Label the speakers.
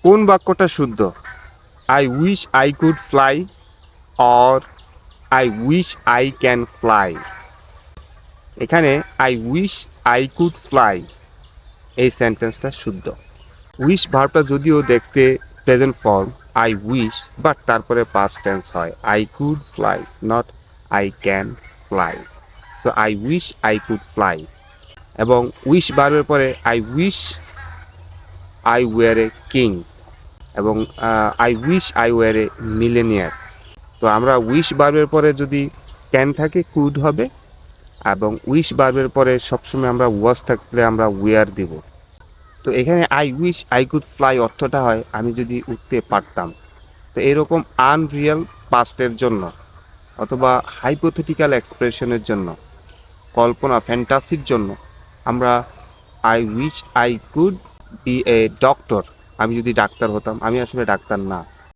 Speaker 1: কোন বাক্যটা শুদ্ধ? I wish I could fly or I wish I can fly. এখানে I wish I could fly এই সেন্টেন্সটা শুদ্ধ। উইশ ভার্বটা যদিও দেখতে present form I wish, but তারপরে পাস্ট টেন্স হয়। I could fly, not I can fly. So I wish I could fly. এবং উইশ ভার্বের পরে I wish I were a king এবং I wish I were a millionaire. তো আমরা wish ভার্বের পরে যদি ক্যান থাকে কুড হবে, এবং উইশ ভার্বের পরে সবসময় আমরা ওয়াজ থাকলে আমরা ওয়ার দিব। তো এখানে I wish I could fly অর্থটা হয় আমি যদি উঠতে পারতাম। তো এরকম আনরিয়াল পাস্টের জন্য অথবা হাইপোথেটিক্যাল এক্সপ্রেশনের জন্য, কল্পনা ফ্যান্টাসির জন্য আমরা I wish I could B a doctor, আমি যদি ডাক্তার হতাম। আমি আসলে ডাক্তার না।